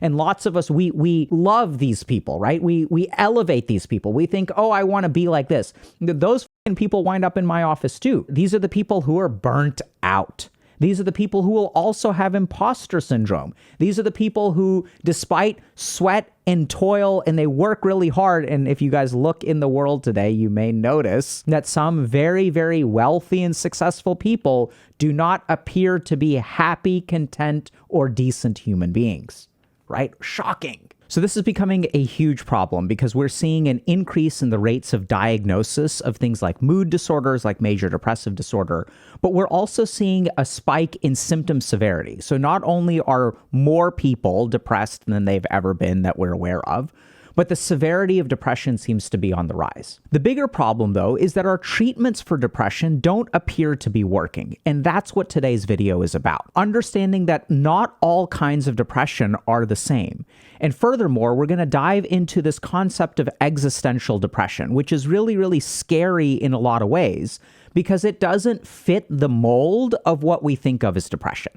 And lots of us, we love these people, right? We elevate these people. We think, oh, I want to be like this. Those people wind up in my office too. These are the people who are burnt out. These are the people who will also have imposter syndrome. These are the people who, despite sweat and toil, and they work really hard. And if you guys look in the world today, you may notice that some very, very wealthy and successful people do not appear to be happy, content, or decent human beings, right? Shocking. So this is becoming a huge problem because we're seeing an increase in the rates of diagnosis of things like mood disorders, like major depressive disorder, but we're also seeing a spike in symptom severity. So not only are more people depressed than they've ever been that we're aware of, but the severity of depression seems to be on the rise. The bigger problem, though, is that our treatments for depression don't appear to be working, and that's what today's video is about. Understanding that not all kinds of depression are the same. And furthermore, we're going to dive into this concept of existential depression, which is really, really scary in a lot of ways because it doesn't fit the mold of what we think of as depression.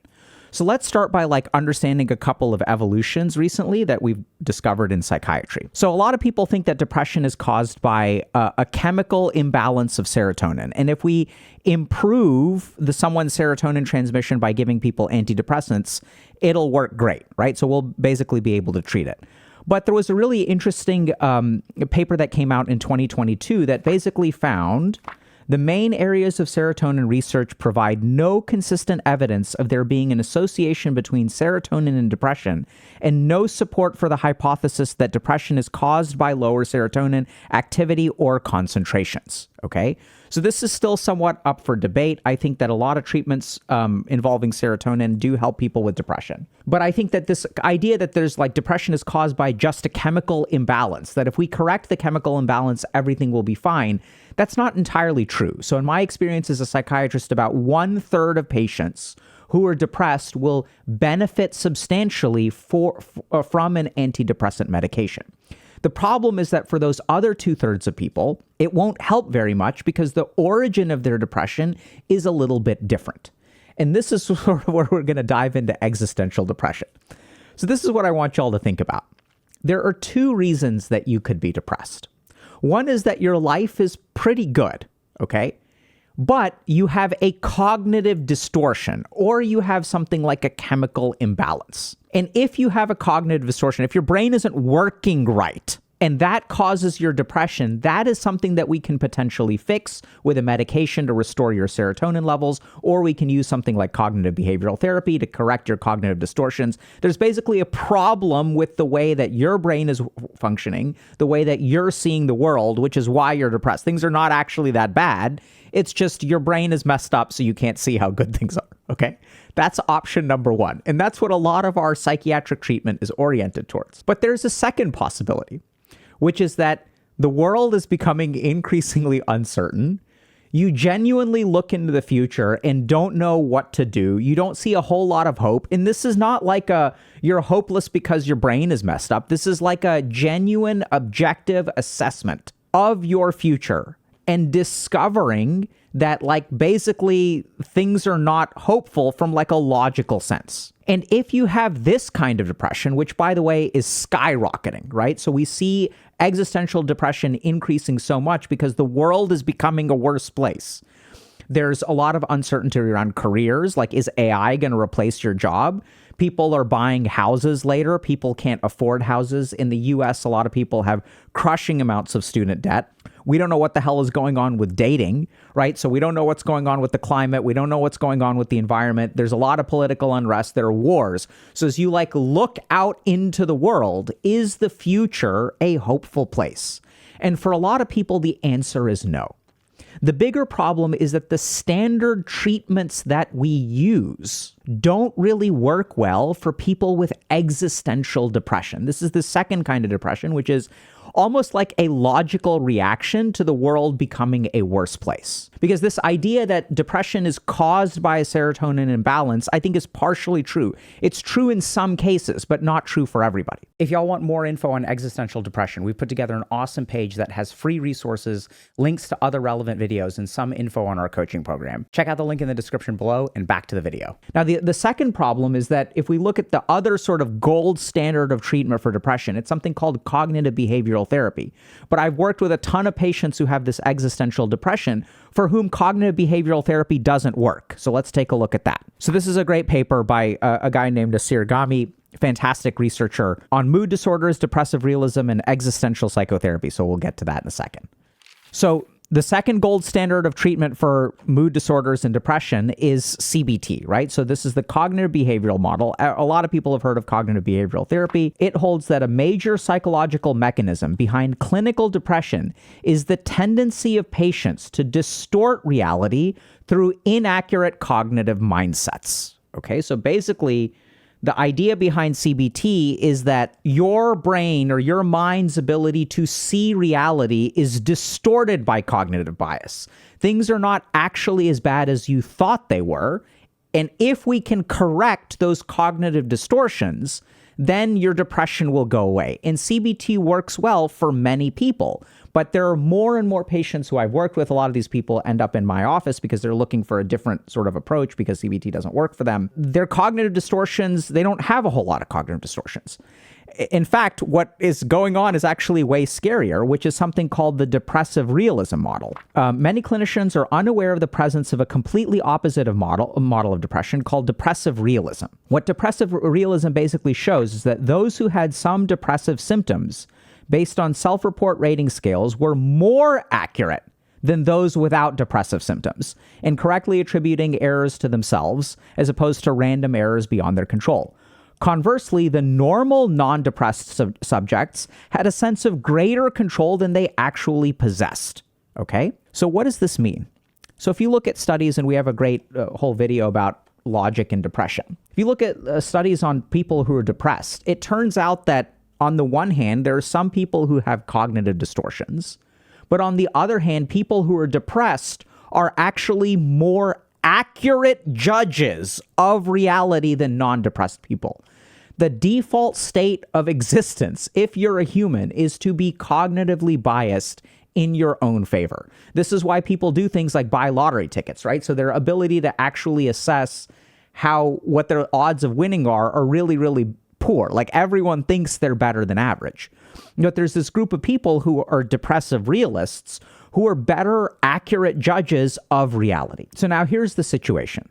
So let's start by understanding a couple of evolutions recently that we've discovered in psychiatry. So a lot of people think that depression is caused by a chemical imbalance of serotonin. And if we improve someone's serotonin transmission by giving people antidepressants, it'll work great, right? So we'll basically be able to treat it. But there was a really interesting paper that came out in 2022 that basically found the main areas of serotonin research provide no consistent evidence of there being an association between serotonin and depression, and no support for the hypothesis that depression is caused by lower serotonin activity or concentrations. Okay? So this is still somewhat up for debate. I think that a lot of treatments involving serotonin do help people with depression. But I think that this idea that there's depression is caused by just a chemical imbalance, that if we correct the chemical imbalance, everything will be fine, that's not entirely true. So in my experience as a psychiatrist, about 1/3 of patients who are depressed will benefit substantially from an antidepressant medication. The problem is that for those other 2/3 of people, it won't help very much because the origin of their depression is a little bit different. And this is sort of where we're going to dive into existential depression. So this is what I want y'all to think about. There are 2 reasons that you could be depressed. One is that your life is pretty good, okay? But you have a cognitive distortion, or you have something like a chemical imbalance. And if you have a cognitive distortion, if your brain isn't working right, and that causes your depression, that is something that we can potentially fix with a medication to restore your serotonin levels, or we can use something like cognitive behavioral therapy to correct your cognitive distortions. There's basically a problem with the way that your brain is functioning, the way that you're seeing the world, which is why you're depressed. Things are not actually that bad. It's just your brain is messed up, so you can't see how good things are, okay? That's option number 1. And that's what a lot of our psychiatric treatment is oriented towards. But there's a second possibility, which is that the world is becoming increasingly uncertain. You genuinely look into the future and don't know what to do. You don't see a whole lot of hope. And this is not like you're hopeless because your brain is messed up. This is like a genuine, objective assessment of your future and discovering that basically things are not hopeful from a logical sense. And if you have this kind of depression, which by the way is skyrocketing, right? So we see existential depression increasing so much because the world is becoming a worse place. There's a lot of uncertainty around careers, is AI going to replace your job? People are buying houses later. People can't afford houses. In the US, a lot of people have crushing amounts of student debt. We don't know what the hell is going on with dating, right? So we don't know what's going on with the climate. We don't know what's going on with the environment. There's a lot of political unrest. There are wars. So as you look out into the world, is the future a hopeful place? And for a lot of people, the answer is no. The bigger problem is that the standard treatments that we use don't really work well for people with existential depression. This is the second kind of depression, which is almost like a logical reaction to the world becoming a worse place. Because this idea that depression is caused by a serotonin imbalance, I think is partially true. It's true in some cases, but not true for everybody. If y'all want more info on existential depression, we've put together an awesome page that has free resources, links to other relevant videos, and some info on our coaching program. Check out the link in the description below, and back to the video. Now, the second problem is that if we look at the other sort of gold standard of treatment for depression, it's something called cognitive behavioral therapy. But I've worked with a ton of patients who have this existential depression for whom cognitive behavioral therapy doesn't work. So let's take a look at that. So this is a great paper by a guy named Asir Gami, fantastic researcher on mood disorders, depressive realism, and existential psychotherapy. So we'll get to that in a second. So the second gold standard of treatment for mood disorders and depression is CBT, right? So this is the cognitive behavioral model. A lot of people have heard of cognitive behavioral therapy. It holds that a major psychological mechanism behind clinical depression is the tendency of patients to distort reality through inaccurate cognitive mindsets. Okay, so basically, the idea behind CBT is that your brain or your mind's ability to see reality is distorted by cognitive bias. Things are not actually as bad as you thought they were. And if we can correct those cognitive distortions, then your depression will go away. And CBT works well for many people. But there are more and more patients who I've worked with. A lot of these people end up in my office because they're looking for a different sort of approach because CBT doesn't work for them. Their cognitive distortions, they don't have a whole lot of cognitive distortions. In fact, what is going on is actually way scarier, which is something called the depressive realism model. Many clinicians are unaware of the presence of a completely opposite of model of depression called depressive realism. What depressive realism basically shows is that those who had some depressive symptoms based on self-report rating scales were more accurate than those without depressive symptoms in correctly attributing errors to themselves as opposed to random errors beyond their control. Conversely, the normal non-depressed subjects had a sense of greater control than they actually possessed. Okay? So what does this mean? So if you look at studies, and we have a great whole video about logic and depression. If you look at studies on people who are depressed, it turns out that on the one hand, there are some people who have cognitive distortions, but on the other hand, people who are depressed are actually more accurate judges of reality than non-depressed people. The default state of existence, if you're a human, is to be cognitively biased in your own favor. This is why people do things like buy lottery tickets, right? So their ability to actually assess what their odds of winning are really, really poor. Like everyone thinks they're better than average. But there's this group of people who are depressive realists who are better, accurate judges of reality. So now here's the situation.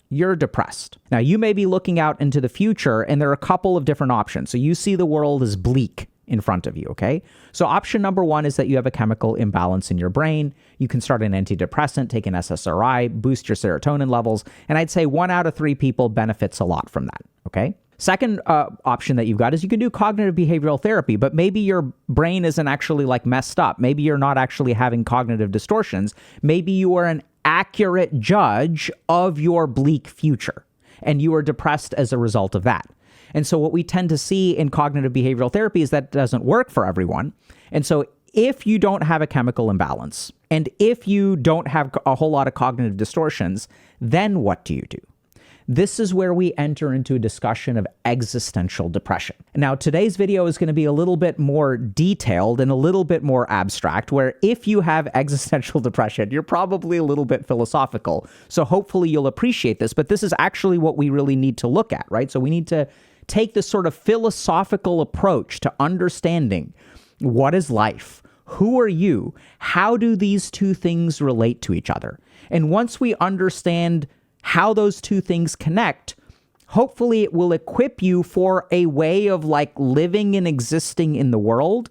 You're depressed. Now you may be looking out into the future and there are a couple of different options. So you see the world as bleak in front of you, okay? So option number one is that you have a chemical imbalance in your brain. You can start an antidepressant, take an SSRI, boost your serotonin levels, and I'd say 1 out of 3 people benefits a lot from that, okay? Second option that you've got is you can do cognitive behavioral therapy, but maybe your brain isn't actually like messed up. Maybe you're not actually having cognitive distortions. Maybe you are an accurate judge of your bleak future, and you are depressed as a result of that. And so what we tend to see in cognitive behavioral therapy is that it doesn't work for everyone. And so if you don't have a chemical imbalance, and if you don't have a whole lot of cognitive distortions, then what do you do? This is where we enter into a discussion of existential depression. Now, today's video is going to be a little bit more detailed and a little bit more abstract, where if you have existential depression, you're probably a little bit philosophical. So hopefully you'll appreciate this, but this is actually what we really need to look at, right? So we need to take this sort of philosophical approach to understanding what is life? Who are you? How do these two things relate to each other? And once we understand how those two things connect, hopefully it will equip you for a way of like living and existing in the world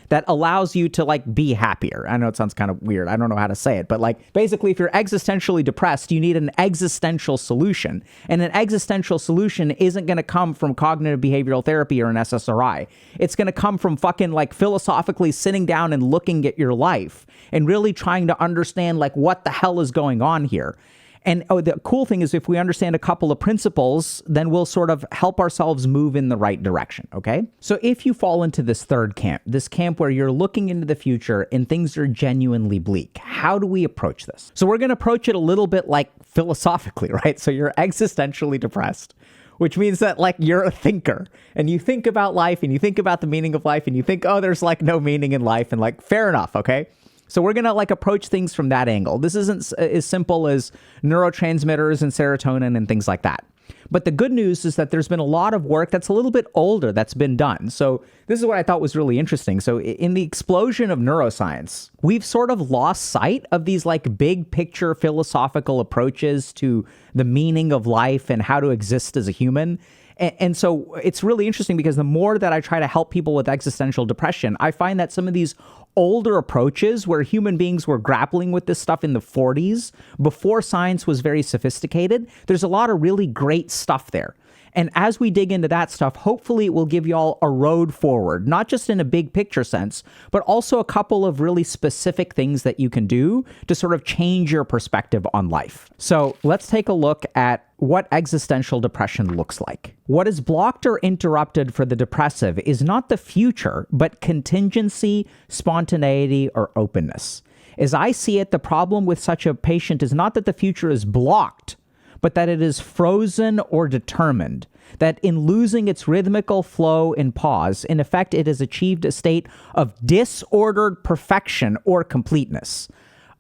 that allows you to like be happier. I know it sounds kind of weird. I don't know how to say it, but like basically if you're existentially depressed, you need an existential solution. And an existential solution isn't going to come from cognitive behavioral therapy or an SSRI. It's going to come from fucking like philosophically sitting down and looking at your life and really trying to understand like what the hell is going on here. And the cool thing is if we understand a couple of principles, then we'll sort of help ourselves move in the right direction, okay? So if you fall into this third camp, this camp where you're looking into the future and things are genuinely bleak, how do we approach this? So we're going to approach it a little bit like philosophically, right? So you're existentially depressed. which means that like you're a thinker and you think about life and you think about the meaning of life and you think, oh, there's like no meaning in life, and like, fair enough. Okay. So we're going to like approach things from that angle. This isn't as simple as neurotransmitters and serotonin and things like that. But the good news is that there's been a lot of work that's a little bit older that's been done. So this is what I thought was really interesting. So in the explosion of neuroscience, we've sort of lost sight of these like big picture philosophical approaches to the meaning of life and how to exist as a human. And so it's really interesting because the more that I try to help people with existential depression, I find that some of these older approaches where human beings were grappling with this stuff in the 40s, before science was very sophisticated, there's a lot of really great stuff there. And as we dig into that stuff, hopefully it will give y'all a road forward, not just in a big picture sense, but also a couple of really specific things that you can do to sort of change your perspective on life. So let's take a look at what existential depression looks like. What is blocked or interrupted for the depressive is not the future, but contingency, spontaneity, or openness. As I see it, the problem with such a patient is not that the future is blocked, but that it is frozen or determined, that in losing its rhythmical flow and pause, in effect, it has achieved a state of disordered perfection or completeness,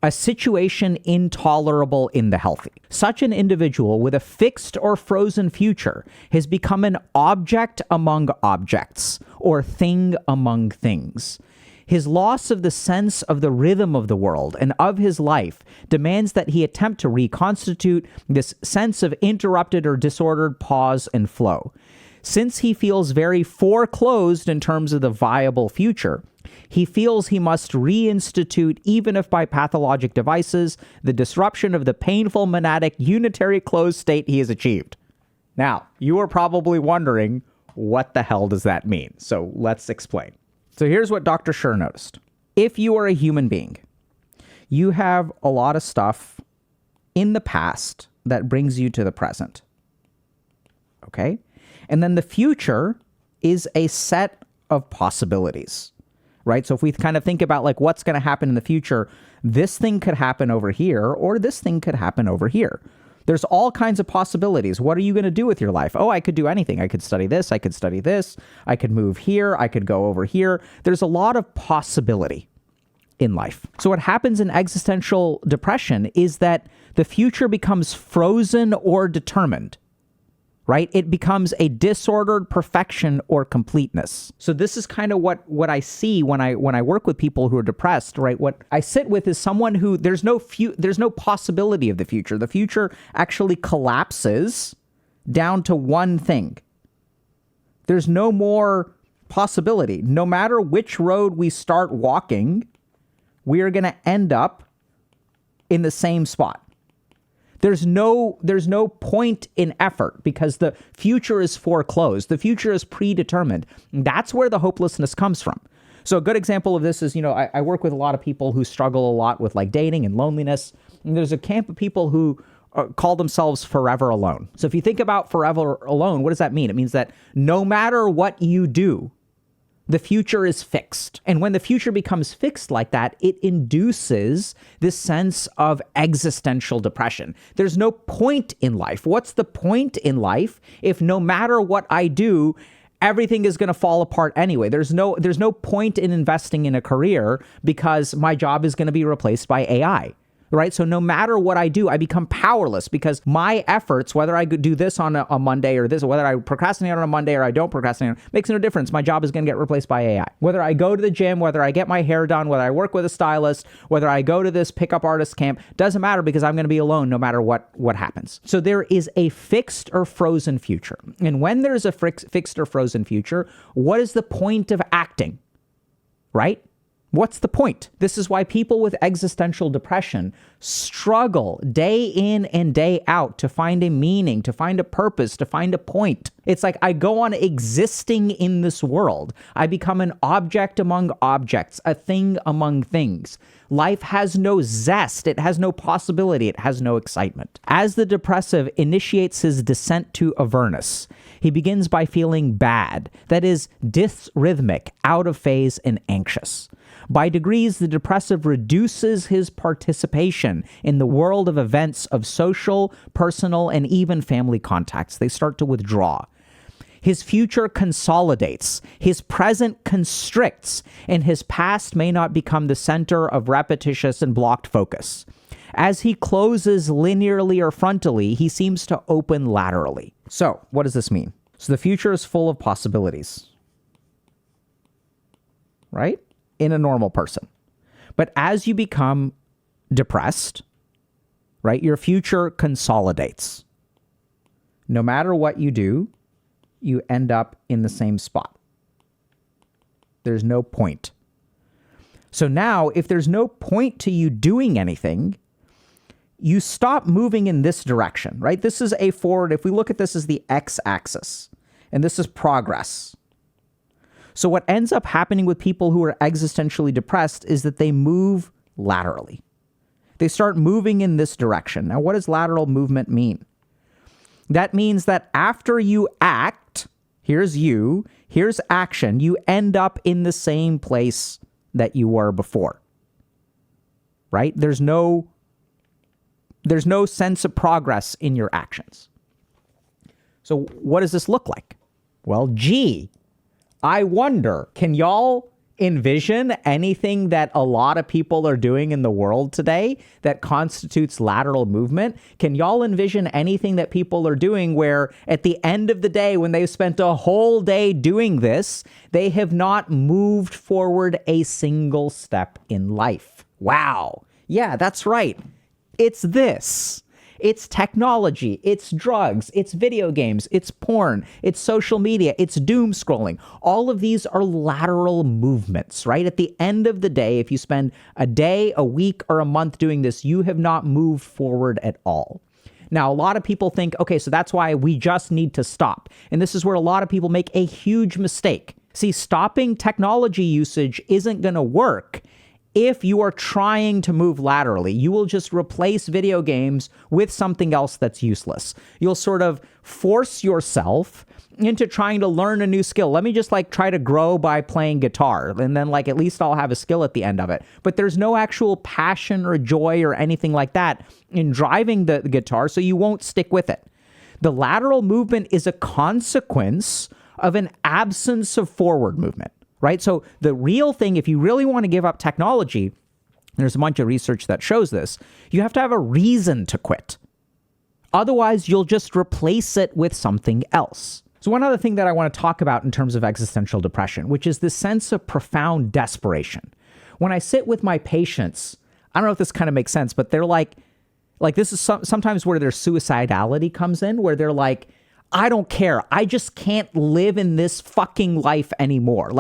a situation intolerable in the healthy. Such an individual with a fixed or frozen future has become an object among objects, or thing among things. His loss of the sense of the rhythm of the world and of his life demands that he attempt to reconstitute this sense of interrupted or disordered pause and flow. Since he feels very foreclosed in terms of the viable future, he feels he must reinstitute, even if by pathologic devices, the disruption of the painful monadic unitary closed state he has achieved. Now, you are probably wondering, what the hell does that mean? So let's explain. So here's what Dr. Schur noticed. If you are a human being, you have a lot of stuff in the past that brings you to the present. Okay? And then the future is a set of possibilities, right? So if we kind of think about like what's going to happen in the future, this thing could happen over here, or this thing could happen over here. There's all kinds of possibilities. What are you going to do with your life? Oh, I could do anything. I could study this. I could study this. I could move here. I could go over here. There's a lot of possibility in life. So what happens in existential depression is that the future becomes frozen or determined, right? It becomes a disordered perfection or completeness. So this is kind of what I see when I work with people who are depressed, right? What I sit with is someone who there's no possibility of the future. The future actually collapses down to one thing. There's no more possibility. No matter which road we start walking, we are going to end up in the same spot. There's no point in effort because the future is foreclosed. The future is predetermined. That's where the hopelessness comes from. So a good example of this is, I work with a lot of people who struggle a lot with like dating and loneliness. And there's a camp of people who call themselves forever alone. So if you think about forever alone, what does that mean? It means that no matter what you do, the future is fixed. And when the future becomes fixed like that, it induces this sense of existential depression. There's no point in life. What's the point in life if no matter what I do, everything is going to fall apart anyway? There's no point in investing in a career because my job is going to be replaced by AI. Right? So no matter what I do, I become powerless because my efforts, whether I do this on a Monday or this, whether I procrastinate on a Monday or I don't procrastinate, makes no difference. My job is going to get replaced by AI. Whether I go to the gym, whether I get my hair done, whether I work with a stylist, whether I go to this pickup artist camp, doesn't matter because I'm going to be alone no matter what happens. So there is a fixed or frozen future. And when there's a fixed or frozen future, what is the point of acting? Right? What's the point? This is why people with existential depression struggle day in and day out to find a meaning, to find a purpose, to find a point. It's like I go on existing in this world. I become an object among objects, a thing among things. Life has no zest. It has no possibility. It has no excitement. As the depressive initiates his descent to Avernus, he begins by feeling bad, that is, dysrhythmic, out of phase, and anxious. By degrees, the depressive reduces his participation function in the world of events of social, personal, and even family contacts. They start to withdraw. His future consolidates, his present constricts, and his past may not become the center of repetitious and blocked focus. As he closes linearly or frontally, he seems to open laterally. So, what does this mean? So the future is full of possibilities, right? In a normal person. But as you become depressed, right, your future consolidates. No matter what you do, you end up in the same spot. There's no point. So now, if there's no point to you doing anything, you stop moving in this direction, right? This is a forward. If we look at this as the x-axis, and this is progress. So what ends up happening with people who are existentially depressed is that they move laterally. They start moving in this direction. Now, what does lateral movement mean? That means that after you act, here's you, here's action, you end up in the same place that you were before, right? There's no sense of progress in your actions. So what does this look like? Well, gee, I wonder, can y'all envision anything that a lot of people are doing in the world today that constitutes lateral movement? Can y'all envision anything that people are doing where at the end of the day, when they've spent a whole day doing this, they have not moved forward a single step in life? Wow. Yeah, that's right. It's this. It's technology, it's drugs, it's video games, it's porn, it's social media, it's doom scrolling. All of these are lateral movements, right? At the end of the day, if you spend a day, a week, or a month doing this, you have not moved forward at all. Now, a lot of people think, okay, so that's why we just need to stop. And this is where a lot of people make a huge mistake. See, stopping technology usage isn't going to work if you are trying to move laterally. You will just replace video games with something else that's useless. You'll sort of force yourself into trying to learn a new skill. Let me just try to grow by playing guitar, and then at least I'll have a skill at the end of it. But there's no actual passion or joy or anything like that in driving the guitar, so you won't stick with it. The lateral movement is a consequence of an absence of forward movement. Right? So the real thing, if you really want to give up technology, there's a bunch of research that shows this, you have to have a reason to quit. Otherwise, you'll just replace it with something else. So one other thing that I want to talk about in terms of existential depression, which is this sense of profound desperation. When I sit with my patients, I don't know if this kind of makes sense, but they're like this is sometimes where their suicidality comes in, where they're like, I don't care. I just can't live in this fucking life anymore.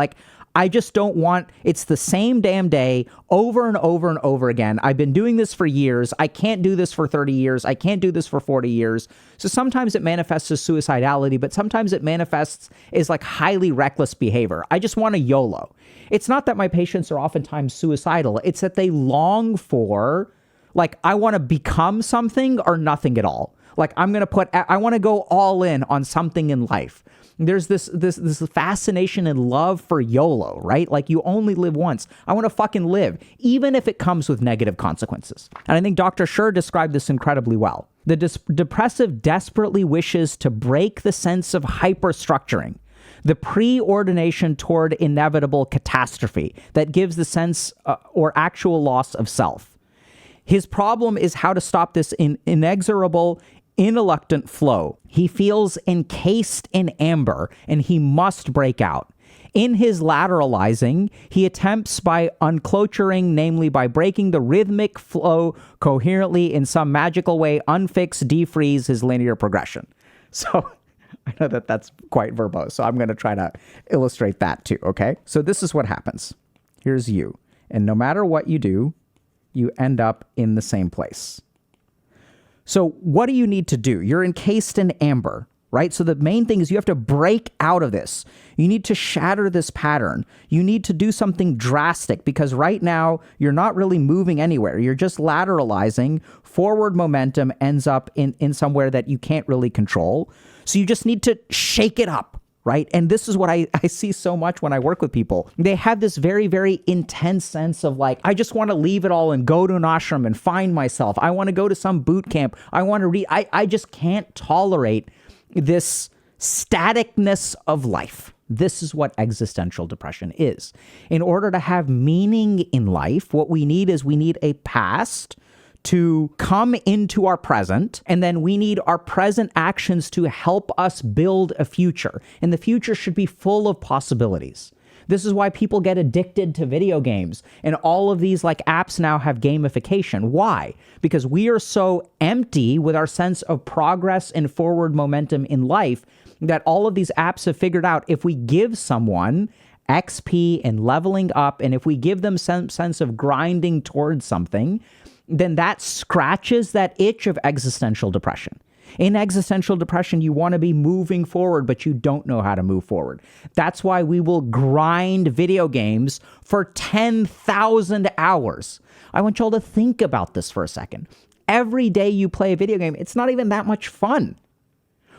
I just don't want, it's the same damn day over and over and over again. I've been doing this for years. I can't do this for 30 years. I can't do this for 40 years. So sometimes it manifests as suicidality, but sometimes it manifests as highly reckless behavior. I just want a YOLO. It's not that my patients are oftentimes suicidal. It's that they long for, I want to become something or nothing at all. I want to go all in on something in life. There's this fascination and love for YOLO, right? You only live once. I want to fucking live, even if it comes with negative consequences. And I think Dr. Schur described this incredibly well. The depressive desperately wishes to break the sense of hyperstructuring, the preordination toward inevitable catastrophe that gives the sense or actual loss of self. His problem is how to stop this inexorable, ineluctant flow. He feels encased in amber, and he must break out. In his lateralizing, he attempts by uncloturing, namely by breaking the rhythmic flow coherently in some magical way, unfix, defreeze his linear progression. So I know that that's quite verbose, so I'm going to try to illustrate that too, okay? So this is what happens. Here's you. And no matter what you do, you end up in the same place. So what do you need to do? You're encased in amber, right? So the main thing is you have to break out of this. You need to shatter this pattern. You need to do something drastic because right now you're not really moving anywhere. You're just lateralizing. Forward momentum ends up in somewhere that you can't really control. So you just need to shake it up, right? And this is what I see so much when I work with people. They have this very, very intense sense of like, I just want to leave it all and go to an ashram and find myself. I want to go to some boot camp. I want to read. I just can't tolerate this staticness of life. This is what existential depression is. In order to have meaning in life, what we need is we need a past to come into our present, and then we need our present actions to help us build a future. And the future should be full of possibilities. This is why people get addicted to video games, and all of these like apps now have gamification. Why? Because we are so empty with our sense of progress and forward momentum in life that all of these apps have figured out if we give someone XP and leveling up, and if we give them some sense of grinding towards something, then that scratches that itch of existential depression. In existential depression, you want to be moving forward, but you don't know how to move forward. That's why we will grind video games for 10,000 hours. I want y'all to think about this for a second. Every day you play a video game, it's not even that much fun.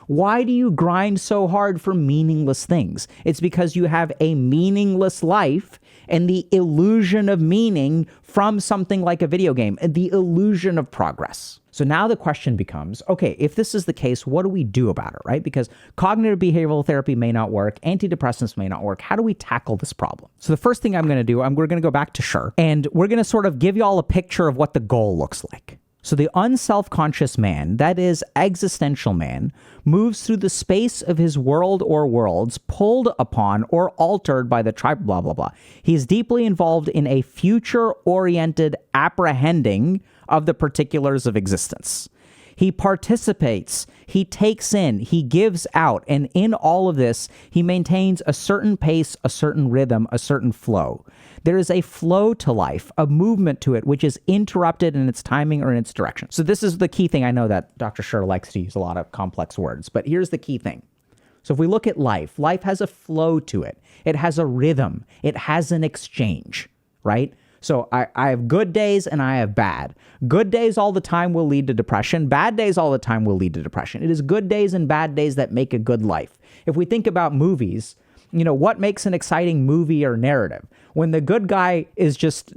Why do you grind so hard for meaningless things? It's because you have a meaningless life and the illusion of meaning from something like a video game, and the illusion of progress. So now the question becomes, okay, if this is the case, what do we do about it, right? Because cognitive behavioral therapy may not work, antidepressants may not work. How do we tackle this problem? So the first thing I'm going to do, we're going to go back to Schur, and we're going to sort of give you all a picture of what the goal looks like. So the unself-conscious man, that is existential man, moves through the space of his world or worlds, pulled upon or altered by the tribe, blah, blah, blah. He is deeply involved in a future-oriented apprehending of the particulars of existence. He participates, he takes in, he gives out, and in all of this, he maintains a certain pace, a certain rhythm, a certain flow. There is a flow to life, a movement to it, which is interrupted in its timing or in its direction. So this is the key thing. I know that Dr. Schur likes to use a lot of complex words, but here's the key thing. So if we look at life, life has a flow to it. It has a rhythm. It has an exchange, right? So I have good days and I have bad. Good days all the time will lead to depression. Bad days all the time will lead to depression. It is good days and bad days that make a good life. If we think about movies, what makes an exciting movie or narrative? When the good guy is just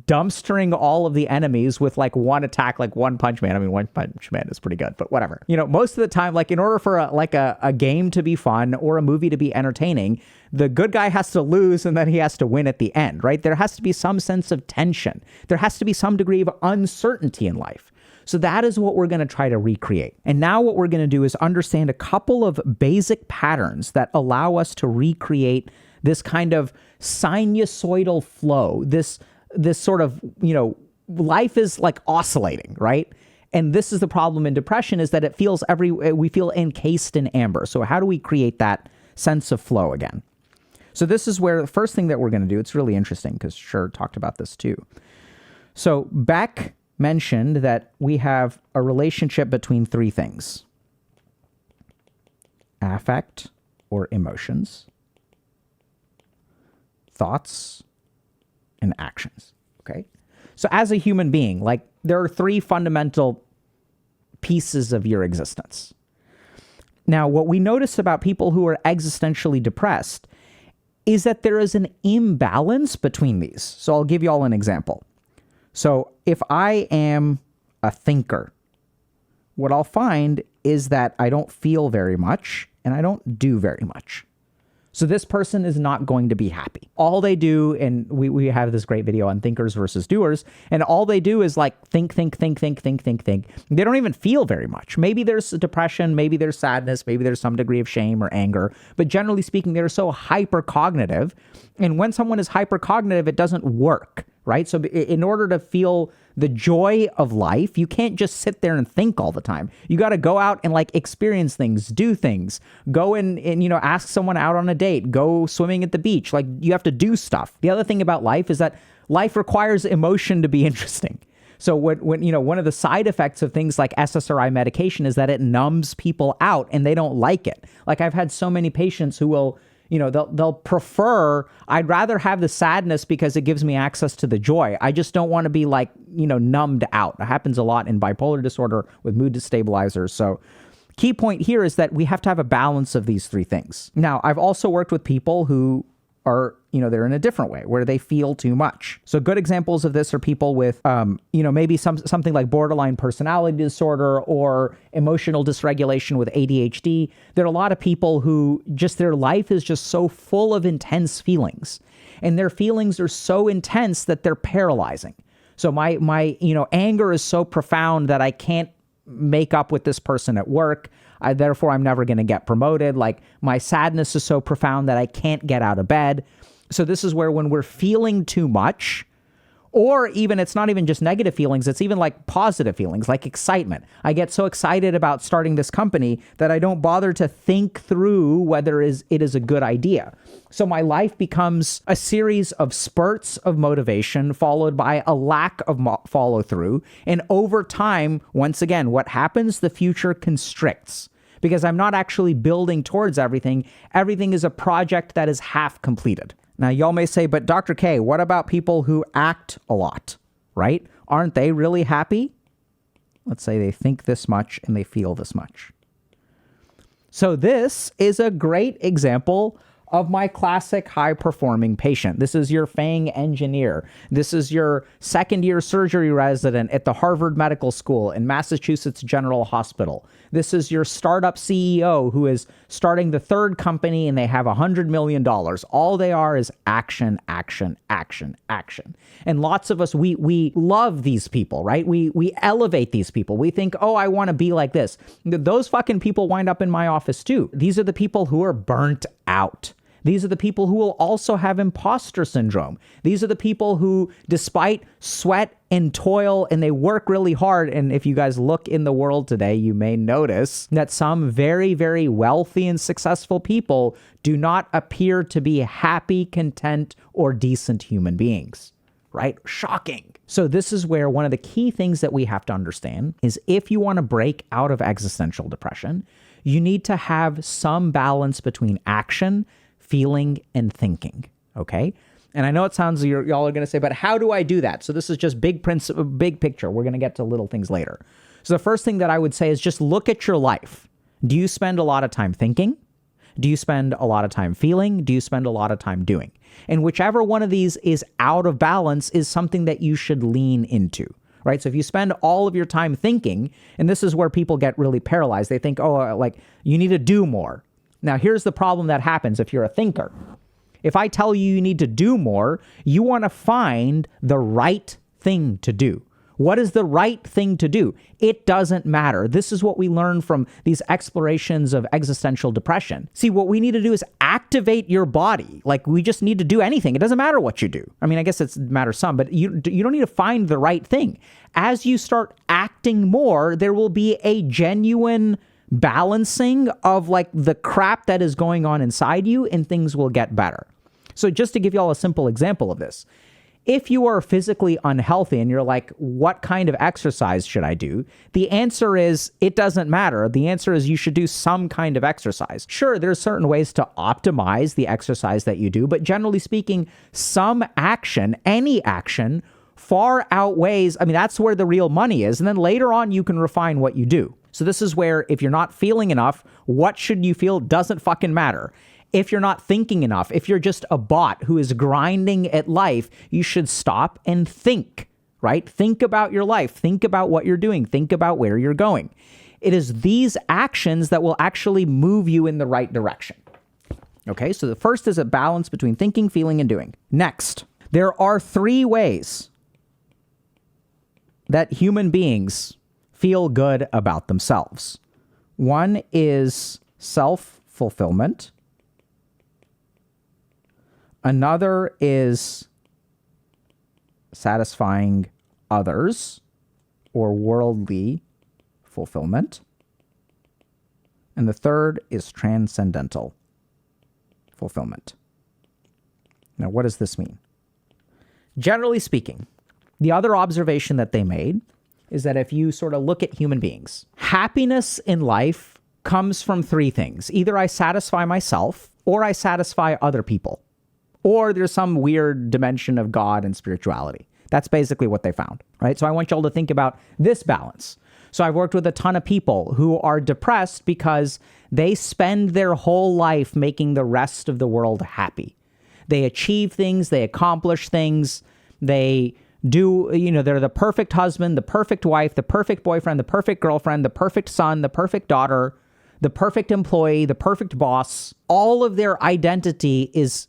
dumpstering all of the enemies with like one attack, like One Punch Man. I mean, One Punch Man is pretty good, but whatever. Most of the time, like in order for a game to be fun or a movie to be entertaining, the good guy has to lose and then he has to win at the end, right? There has to be some sense of tension. There has to be some degree of uncertainty in life. So that is what we're going to try to recreate. And now what we're going to do is understand a couple of basic patterns that allow us to recreate this kind of sinusoidal flow, this sort of, life is like oscillating, right? And this is the problem in depression, is that we feel encased in amber. So how do we create that sense of flow again? So this is where the first thing that we're going to do, it's really interesting because Schur talked about this too. So Beck mentioned that we have a relationship between three things: affect or emotions, thoughts, and actions. Okay. So as a human being, like there are three fundamental pieces of your existence. Now, what we notice about people who are existentially depressed is that there is an imbalance between these. So I'll give you all an example. So if I am a thinker, what I'll find is that I don't feel very much and I don't do very much. So this person is not going to be happy. All they do, and we have this great video on thinkers versus doers, and all they do is like think. They don't even feel very much. Maybe there's depression, maybe there's sadness, maybe there's some degree of shame or anger, but generally speaking, they're so hypercognitive. And when someone is hypercognitive, it doesn't work, right? So in order to feel the joy of life, you can't just sit there and think all the time. You got to go out and like experience things, do things, go and ask someone out on a date, go swimming at the beach. Like you have to do stuff. The other thing about life is that life requires emotion to be interesting. So when one of the side effects of things like SSRI medication is that it numbs people out and they don't like it. Like I've had so many patients who will, they'll prefer, I'd rather have the sadness because it gives me access to the joy. I just don't want to be like, numbed out. It happens a lot in bipolar disorder with mood stabilizers. So Key point here is that we have to have a balance of these three things. Now, I've also worked with people who are, they're in a different way where they feel too much. So good examples of this are people with, maybe something like borderline personality disorder or emotional dysregulation with ADHD. There are a lot of people who just their life is just so full of intense feelings, and their feelings are so intense that they're paralyzing. So my anger is so profound that I can't make up with this person at work. Therefore, I'm never going to get promoted. Like, my sadness is so profound that I can't get out of bed. So this is where when we're feeling too much, or even it's not even just negative feelings, it's even like positive feelings, like excitement. I get so excited about starting this company that I don't bother to think through whether it is a good idea. So my life becomes a series of spurts of motivation followed by a lack of follow through. And over time, once again, what happens? The future constricts because I'm not actually building towards everything. Everything is a project that is half completed. Now, y'all may say, but Dr. K, what about people who act a lot, right? Aren't they really happy? Let's say they think this much and they feel this much. So this is a great example of my classic high-performing patient. This is your FANG engineer. This is your second-year surgery resident at the Harvard Medical School and Massachusetts General Hospital. This is your startup CEO who is starting the third company and they have $100 million. All they are is action, action, action, action. And lots of us, we love these people, right? We elevate these people. We think, oh, I want to be like this. Those fucking people wind up in my office too. These are the people who are burnt out. These are the people who will also have imposter syndrome. These are the people who, despite sweat and toil, and they work really hard. And if you guys look in the world today, you may notice that some very, very wealthy and successful people do not appear to be happy, content, or decent human beings, right? Shocking. So this is where one of the key things that we have to understand is if you want to break out of existential depression, you need to have some balance between action, feeling, and thinking, okay? And I know it sounds, y'all are going to say, but how do I do that? So this is just big picture. We're going to get to little things later. So the first thing that I would say is just look at your life. Do you spend a lot of time thinking? Do you spend a lot of time feeling? Do you spend a lot of time doing? And whichever one of these is out of balance is something that you should lean into, right? So if you spend all of your time thinking, and this is where people get really paralyzed, they think, oh, like you need to do more. Now, here's the problem that happens if you're a thinker. If I tell you you need to do more, you want to find the right thing to do. What is the right thing to do? It doesn't matter. This is what we learn from these explorations of existential depression. See, what we need to do is activate your body. Like, we just need to do anything. It doesn't matter what you do. I mean, I guess it matters some, but you don't need to find the right thing. As you start acting more, there will be a genuine balancing of like the crap that is going on inside you, and things will get better. So just to give you all a simple example of this, if you are physically unhealthy and you're like, what kind of exercise should I do? The answer is, it doesn't matter. The answer is you should do some kind of exercise. Sure, there's certain ways to optimize the exercise that you do, but generally speaking, some action, any action, far outweighs, I mean, that's where the real money is. And then later on, you can refine what you do. So this is where if you're not feeling enough, what should you feel doesn't fucking matter. If you're not thinking enough, if you're just a bot who is grinding at life, you should stop and think, right? Think about your life. Think about what you're doing. Think about where you're going. It is these actions that will actually move you in the right direction. Okay, so the first is a balance between thinking, feeling, and doing. Next, there are 3 ways that human beings feel good about themselves. One is self-fulfillment. Another is satisfying others or worldly fulfillment. And the third is transcendental fulfillment. Now, what does this mean? Generally speaking, the other observation that they made is that if you sort of look at human beings, happiness in life comes from 3 things. Either I satisfy myself, or I satisfy other people, or there's some weird dimension of God and spirituality. That's basically what they found, right? So I want y'all to think about this balance. So I've worked with a ton of people who are depressed because they spend their whole life making the rest of the world happy. They achieve things, they accomplish things, they do, they're the perfect husband, the perfect wife, the perfect boyfriend, the perfect girlfriend, the perfect son, the perfect daughter, the perfect employee, the perfect boss. All of their identity is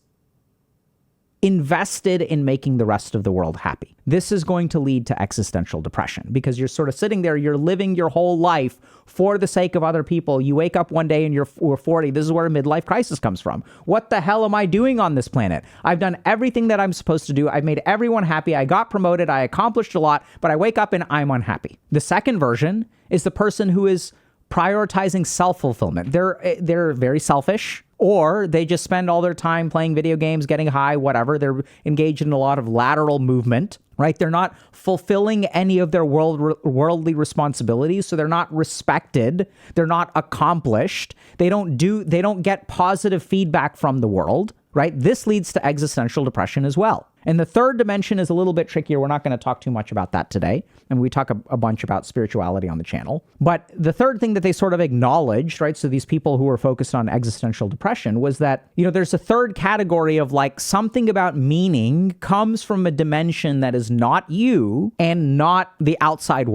invested in making the rest of the world happy. This is going to lead to existential depression because you're sort of sitting there, you're living your whole life for the sake of other people. You wake up one day and you're 40. This is where a midlife crisis comes from. What the hell am I doing on this planet? I've done everything that I'm supposed to do. I've made everyone happy. I got promoted. I accomplished a lot, but I wake up and I'm unhappy. The second version is the person who is prioritizing self-fulfillment. They're very selfish, or they just spend all their time playing video games, getting high, whatever. They're engaged in a lot of lateral movement, right? They're not fulfilling any of their worldly responsibilities, so they're not respected. They're not accomplished. They don't get positive feedback from the world, right? This leads to existential depression as well. And the third dimension is a little bit trickier. We're not going to talk too much about that today. And we talk a bunch about spirituality on the channel. But the third thing that they sort of acknowledged, right? So these people who were focused on existential depression was that, there's a third category of like something about meaning comes from a dimension that is not you and not the outside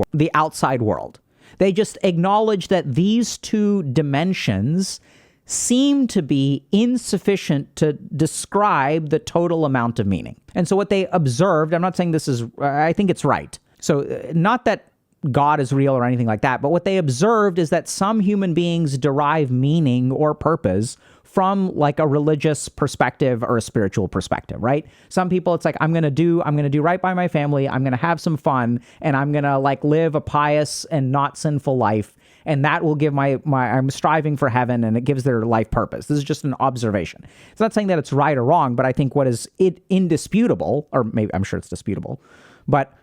world. They just acknowledge that these two dimensions seem to be insufficient to describe the total amount of meaning. And so what they observed, I'm not saying I think it's right. So not that God is real or anything like that, but what they observed is that some human beings derive meaning or purpose from like a religious perspective or a spiritual perspective, right? Some people, it's like, I'm going to do right by my family. I'm going to have some fun, and I'm going to like live a pious and not sinful life. And that will give I'm striving for heaven, and it gives their life purpose. This is just an observation. It's not saying that it's right or wrong, but I think what is indisputable, or maybe I'm sure it's disputable, but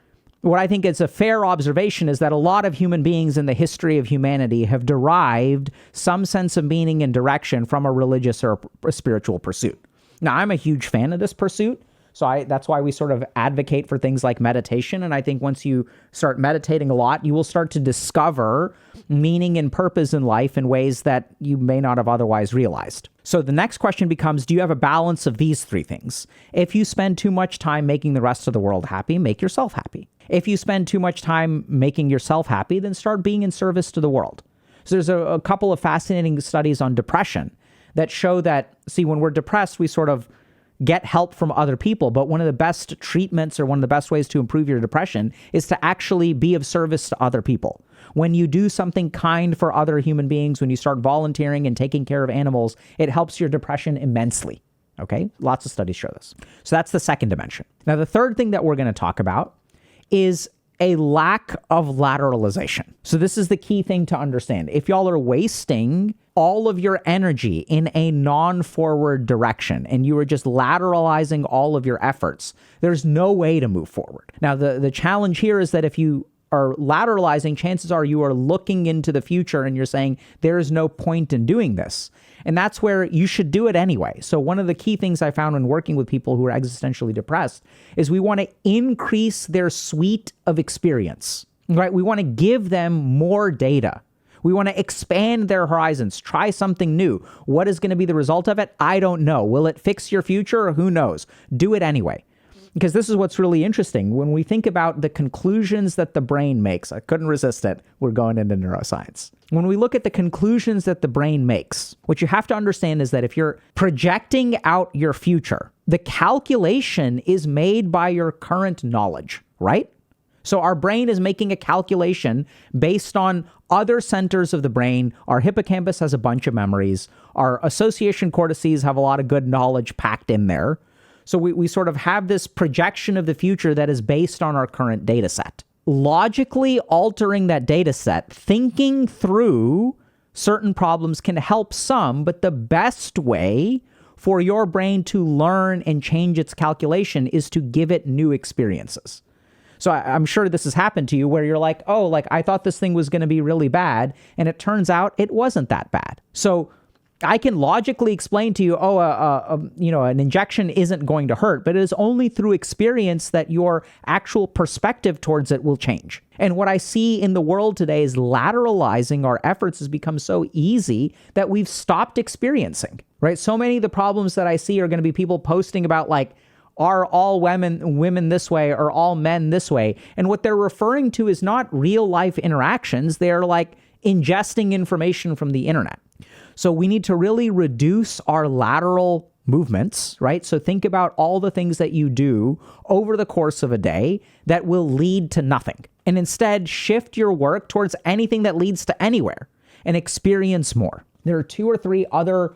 what I think is a fair observation is that a lot of human beings in the history of humanity have derived some sense of meaning and direction from a religious or a spiritual pursuit. Now, I'm a huge fan of this pursuit. So that's why we sort of advocate for things like meditation. And I think once you start meditating a lot, you will start to discover meaning and purpose in life in ways that you may not have otherwise realized. So the next question becomes, do you have a balance of these three things? If you spend too much time making the rest of the world happy, make yourself happy. If you spend too much time making yourself happy, then start being in service to the world. So there's a couple of fascinating studies on depression that show that, when we're depressed, we sort of get help from other people. But one of the best treatments or one of the best ways to improve your depression is to actually be of service to other people. When you do something kind for other human beings, when you start volunteering and taking care of animals, it helps your depression immensely. Okay? Lots of studies show this. So that's the second dimension. Now, the third thing that we're going to talk about is a lack of lateralization. So this is the key thing to understand. If y'all are wasting all of your energy in a non-forward direction and you are just lateralizing all of your efforts, there's no way to move forward. Now, the challenge here is that if you are lateralizing, chances are you are looking into the future and you're saying, there is no point in doing this. And that's where you should do it anyway. So one of the key things I found when working with people who are existentially depressed is we want to increase their suite of experience, right? We want to give them more data. We want to expand their horizons, try something new. What is going to be the result of it? I don't know. Will it fix your future? Who knows? Do it anyway. Because this is what's really interesting. When we think about the conclusions that the brain makes, I couldn't resist it. We're going into neuroscience. When we look at the conclusions that the brain makes, what you have to understand is that if you're projecting out your future, the calculation is made by your current knowledge, right? So our brain is making a calculation based on other centers of the brain. Our hippocampus has a bunch of memories. Our association cortices have a lot of good knowledge packed in there. So we sort of have this projection of the future that is based on our current data set. Logically altering that data set, thinking through certain problems can help some, but the best way for your brain to learn and change its calculation is to give it new experiences. So I'm sure this has happened to you where you're like, I thought this thing was going to be really bad, and it turns out it wasn't that bad. So I can logically explain to you, an injection isn't going to hurt, but it is only through experience that your actual perspective towards it will change. And what I see in the world today is lateralizing our efforts has become so easy that we've stopped experiencing, right? So many of the problems that I see are going to be people posting about like, are all women this way or all men this way? And what they're referring to is not real life interactions. They're like ingesting information from the internet. So we need to really reduce our lateral movements, right? So think about all the things that you do over the course of a day that will lead to nothing. And instead shift your work towards anything that leads to anywhere and experience more. There are 2 or 3 other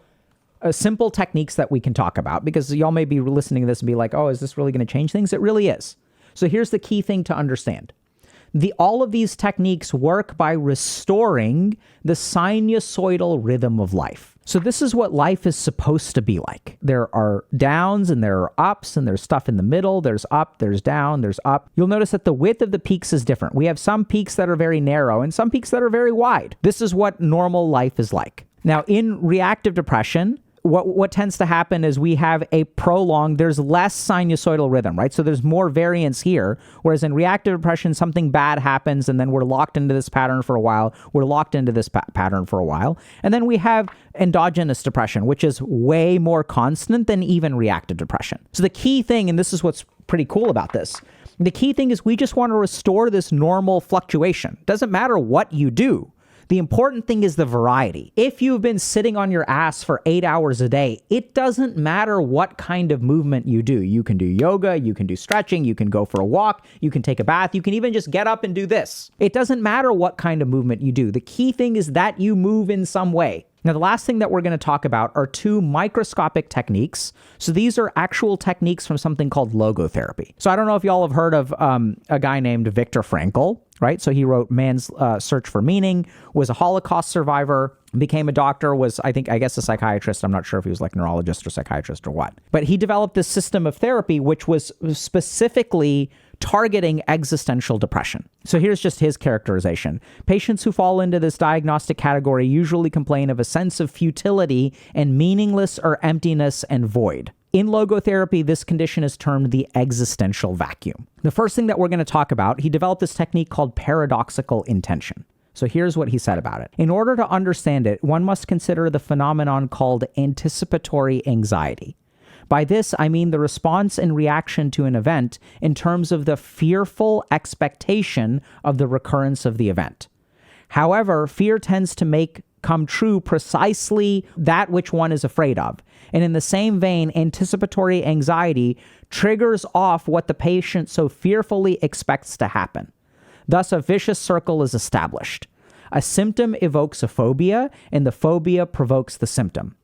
simple techniques that we can talk about, because y'all may be listening to this and be like, oh, is this really going to change things? It really is. So here's the key thing to understand. All of these techniques work by restoring the sinusoidal rhythm of life. So this is what life is supposed to be like. There are downs and there are ups and there's stuff in the middle. There's up, there's down, there's up. You'll notice that the width of the peaks is different. We have some peaks that are very narrow and some peaks that are very wide. This is what normal life is like. Now, in reactive depression, what tends to happen is we have there's less sinusoidal rhythm, right? So there's more variance here, whereas in reactive depression, something bad happens and then we're locked into this pattern for a while. We're locked into this pattern for a while. And then we have endogenous depression, which is way more constant than even reactive depression. So the key thing, and this is what's pretty cool about this, the key thing is we just want to restore this normal fluctuation. Doesn't matter what you do. The important thing is the variety. If you've been sitting on your ass for 8 hours a day, it doesn't matter what kind of movement you do. You can do yoga, you can do stretching, you can go for a walk, you can take a bath, you can even just get up and do this. It doesn't matter what kind of movement you do. The key thing is that you move in some way. Now, the last thing that we're going to talk about are 2 microscopic techniques. So these are actual techniques from something called logotherapy. So I don't know if y'all have heard of a guy named Viktor Frankl, right? So he wrote Man's Search for Meaning, was a Holocaust survivor, became a doctor, I guess a psychiatrist. I'm not sure if he was like a neurologist or psychiatrist or what. But he developed this system of therapy which was specifically targeting existential depression. So here's just his characterization. Patients who fall into this diagnostic category usually complain of a sense of futility and meaningless or emptiness and void. In logotherapy, this condition is termed the existential vacuum. The first thing that we're going to talk about, he developed this technique called paradoxical intention. So here's what he said about it. In order to understand it, one must consider the phenomenon called anticipatory anxiety. By this, I mean the response and reaction to an event in terms of the fearful expectation of the recurrence of the event. However, fear tends to come true precisely that which one is afraid of. And in the same vein, anticipatory anxiety triggers off what the patient so fearfully expects to happen. Thus, a vicious circle is established. A symptom evokes a phobia, and the phobia provokes the symptom.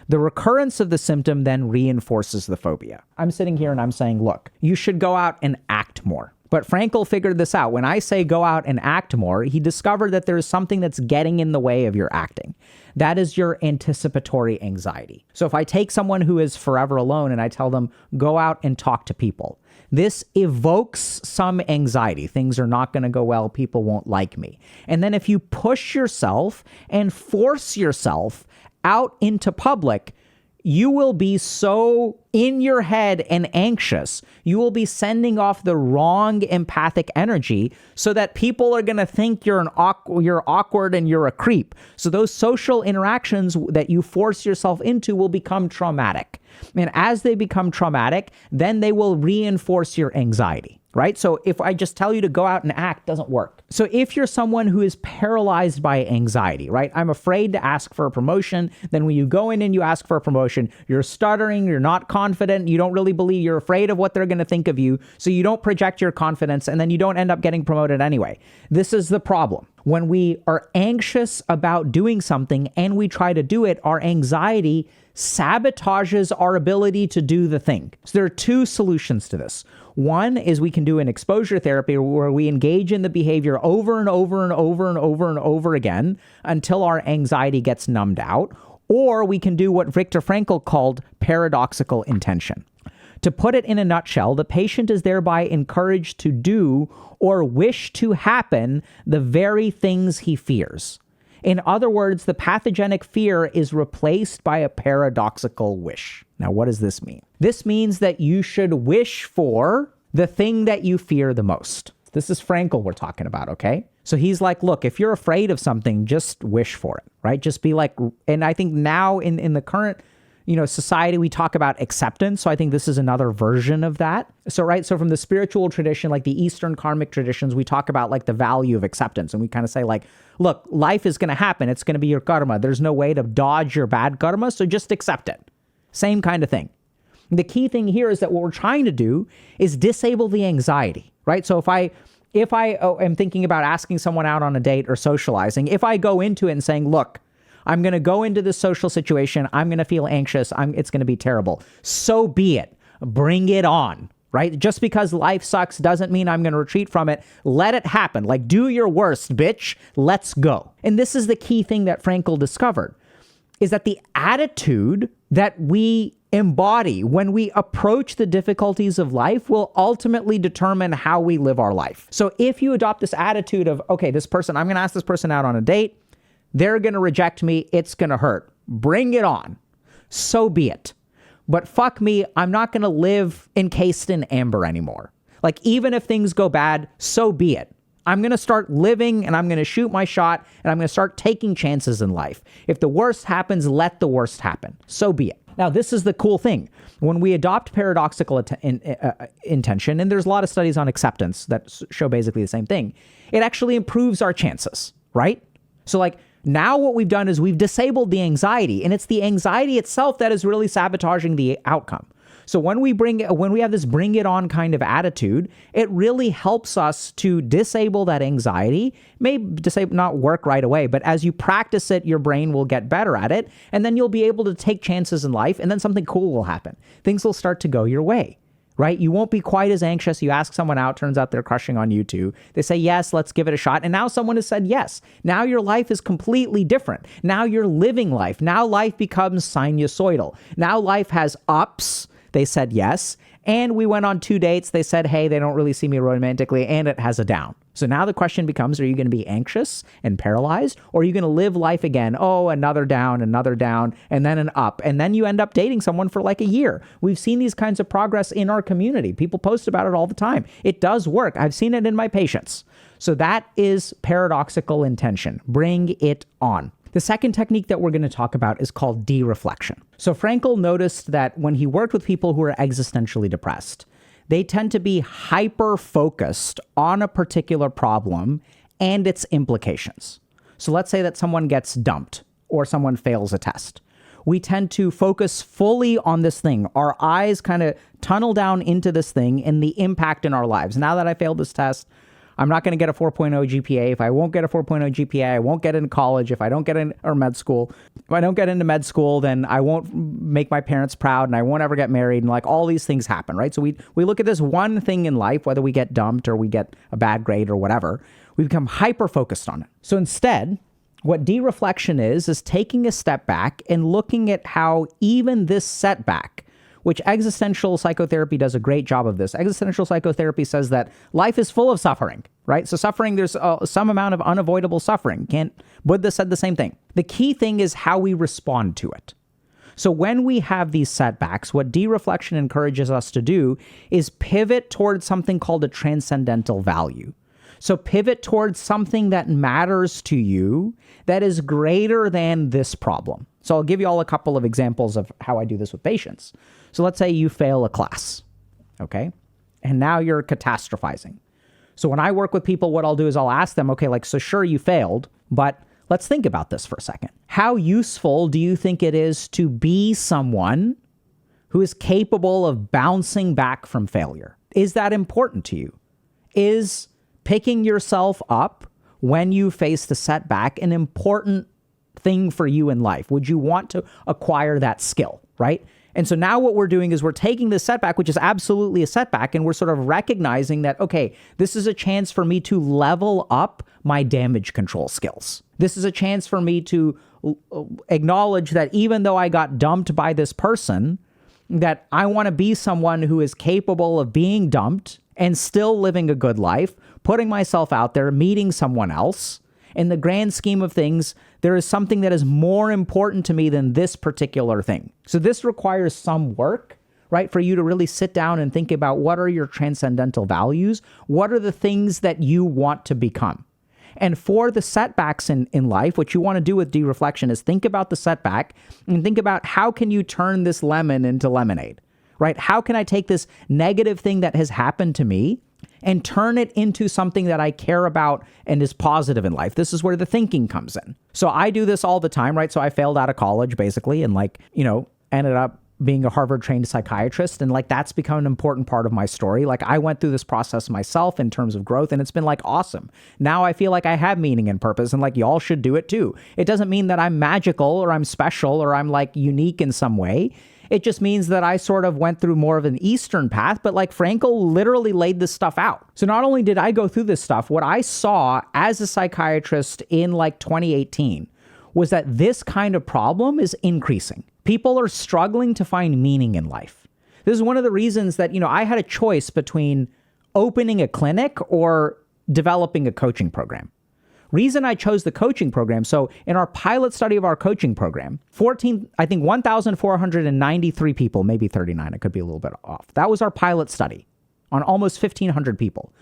The recurrence of the symptom then reinforces the phobia. I'm sitting here and I'm saying, look, you should go out and act more. But Frankl figured this out. When I say go out and act more, he discovered that there is something that's getting in the way of your acting. That is your anticipatory anxiety. So if I take someone who is forever alone and I tell them, go out and talk to people, this evokes some anxiety. Things are not going to go well. People won't like me. And then if you push yourself and force yourself out into public, you will be so in your head and anxious. You will be sending off the wrong empathic energy so that people are going to think you're awkward and you're a creep. So those social interactions that you force yourself into will become traumatic. And as they become traumatic, then they will reinforce your anxiety, right? So if I just tell you to go out and act, it doesn't work. So if you're someone who is paralyzed by anxiety, right? I'm afraid to ask for a promotion. Then when you go in and you ask for a promotion, you're stuttering, you're not confident, you don't really believe, you're afraid of what they're going to think of you. So you don't project your confidence and then you don't end up getting promoted anyway. This is the problem. When we are anxious about doing something and we try to do it, our anxiety sabotages our ability to do the thing. So there are 2 solutions to this. One is we can do an exposure therapy where we engage in the behavior over and over and over and over and over again until our anxiety gets numbed out. Or we can do what Viktor Frankl called paradoxical intention. To put it in a nutshell, the patient is thereby encouraged to do or wish to happen the very things he fears. In other words, the pathogenic fear is replaced by a paradoxical wish. Now, what does this mean? This means that you should wish for the thing that you fear the most. This is Frankl we're talking about, okay? So he's like, look, if you're afraid of something, just wish for it, right? Just be like, and I think now in the current, society, we talk about acceptance. So I think this is another version of that. So, right. So from the spiritual tradition, like the Eastern karmic traditions, we talk about like the value of acceptance. And we kind of say like, look, life is going to happen. It's going to be your karma. There's no way to dodge your bad karma. So just accept it. Same kind of thing. The key thing here is that what we're trying to do is disable the anxiety, right? So if I am thinking about asking someone out on a date or socializing, if I go into it and saying, look, I'm going to go into this social situation, I'm going to feel anxious, it's going to be terrible. So be it. Bring it on, right? Just because life sucks doesn't mean I'm going to retreat from it. Let it happen. Like, do your worst, bitch. Let's go. And this is the key thing that Frankl discovered, is that the attitude that we embody when we approach the difficulties of life will ultimately determine how we live our life. So if you adopt this attitude of, okay, I'm going to ask this person out on a date, they're going to reject me, it's going to hurt. Bring it on. So be it. But fuck me, I'm not going to live encased in amber anymore. Like, even if things go bad, so be it. I'm going to start living and I'm going to shoot my shot and I'm going to start taking chances in life. If the worst happens, let the worst happen. So be it. Now, this is the cool thing. When we adopt paradoxical intention, and there's a lot of studies on acceptance that show basically the same thing, it actually improves our chances, right? So like, now what we've done is we've disabled the anxiety, and it's the anxiety itself that is really sabotaging the outcome. So when we have this bring it on kind of attitude, it really helps us to disable that anxiety. May not work right away, but as you practice it, your brain will get better at it, and then you'll be able to take chances in life, and then something cool will happen. Things will start to go your way, right? You won't be quite as anxious. You ask someone out, turns out they're crushing on you too. They say, yes, let's give it a shot. And now someone has said yes. Now your life is completely different. Now you're living life. Now life becomes sinusoidal. Now life has ups. They said yes. And we went on 2 dates. They said, hey, they don't really see me romantically. And it has a down. So now the question becomes, are you going to be anxious and paralyzed? Or are you going to live life again? Oh, another down, and then an up. And then you end up dating someone for like a year. We've seen these kinds of progress in our community. People post about it all the time. It does work. I've seen it in my patients. So that is paradoxical intention. Bring it on. The second technique that we're going to talk about is called dereflection. So Frankl noticed that when he worked with people who are existentially depressed, they tend to be hyper-focused on a particular problem and its implications. So let's say that someone gets dumped or someone fails a test. We tend to focus fully on this thing. Our eyes kind of tunnel down into this thing and the impact in our lives. Now that I failed this test, I'm not going to get a 4.0 GPA. If I won't get a 4.0 GPA, I won't get into college. If I don't get in or med school, if I don't get into med school, then I won't make my parents proud and I won't ever get married. And like all these things happen, right? So we look at this one thing in life, whether we get dumped or we get a bad grade or whatever, we become hyper focused on it. So instead, what dereflection is taking a step back and looking at how even this setback, which existential psychotherapy does a great job of this. Existential psychotherapy says that life is full of suffering, right? So suffering, there's some amount of unavoidable suffering. Buddha said the same thing. The key thing is how we respond to it. So when we have these setbacks, what dereflection encourages us to do is pivot towards something called a transcendental value. So pivot towards something that matters to you that is greater than this problem. So I'll give you all a couple of examples of how I do this with patients. So let's say you fail a class, okay? And now you're catastrophizing. So when I work with people, what I'll do is I'll ask them, okay, like, so sure you failed, but let's think about this for a second. How useful do you think it is to be someone who is capable of bouncing back from failure? Is that important to you? Is picking yourself up when you face the setback an important thing for you in life? Would you want to acquire that skill, right? And so now what we're doing is we're taking this setback, which is absolutely a setback, and we're sort of recognizing that, okay, this is a chance for me to level up my damage control skills. This is a chance for me to acknowledge that even though I got dumped by this person, that I want to be someone who is capable of being dumped and still living a good life, putting myself out there, meeting someone else, In the grand scheme of things, there is something that is more important to me than this particular thing. So this requires some work, right? For you to really sit down and think about what are your transcendental values? What are the things that you want to become? And for the setbacks in life, what you want to do with Dereflection is think about the setback and think about how can you turn this lemon into lemonade, right? How can I take this negative thing that has happened to me and turn it into something that I care about and is positive in life? This is where the thinking comes in. So I do this all the time, right? So I failed out of college basically and ended up being a Harvard-trained psychiatrist, and that's become an important part of my story. I went through this process myself in terms of growth, and it's been awesome. Now I feel like I have meaning and purpose, and y'all should do it too. It doesn't mean that I'm magical or I'm special or I'm unique in some way. It just means that I sort of went through more of an Eastern path, but Frankl literally laid this stuff out. So not only did I go through this stuff, what I saw as a psychiatrist in 2018 was that this kind of problem is increasing. People are struggling to find meaning in life. This is one of the reasons that, I had a choice between opening a clinic or developing a coaching program. Reason I chose the coaching program, so in our pilot study of our coaching program, 1,493 people, maybe 39, I could be a little bit off. That was our pilot study on almost 1,500 people.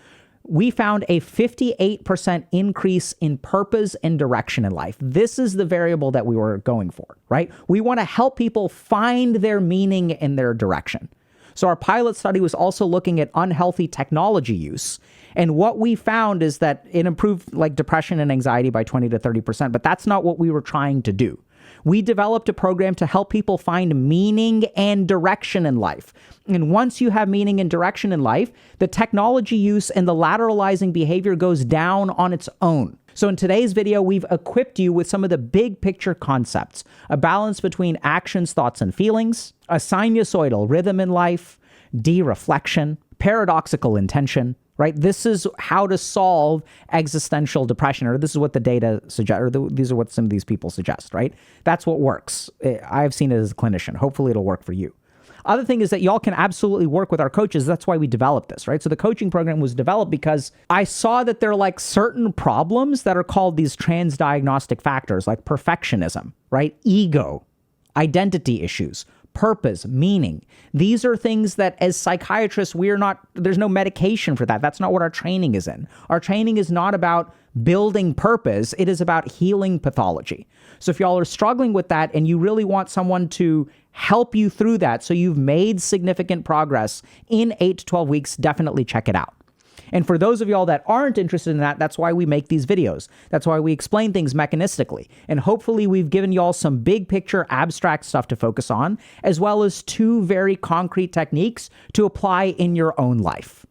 We found a 58% increase in purpose and direction in life. This is the variable that we were going for, right? We want to help people find their meaning and their direction. So our pilot study was also looking at unhealthy technology use. And what we found is that it improved depression and anxiety by 20 to 30%, but that's not what we were trying to do. We developed a program to help people find meaning and direction in life. And once you have meaning and direction in life, the technology use and the lateralizing behavior goes down on its own. So in today's video, we've equipped you with some of the big picture concepts, a balance between actions, thoughts, and feelings, a sinusoidal rhythm in life, dereflection, paradoxical intention, right? This is how to solve existential depression, or this is what the data suggest, or these are what some of these people suggest, right? That's what works. I've seen it as a clinician. Hopefully it'll work for you. Other thing is that y'all can absolutely work with our coaches. That's why we developed this, right? So the coaching program was developed because I saw that there are certain problems that are called these transdiagnostic factors, like perfectionism, right? Ego, identity issues, purpose, meaning. These are things that as psychiatrists, there's no medication for that. That's not what our training is in. Our training is not about building purpose. It is about healing pathology. So if y'all are struggling with that and you really want someone to help you through that, so you've made significant progress in 8 to 12 weeks, definitely check it out. And for those of y'all that aren't interested in that, that's why we make these videos. That's why we explain things mechanistically. And hopefully we've given y'all some big picture abstract stuff to focus on, as well as 2 very concrete techniques to apply in your own life.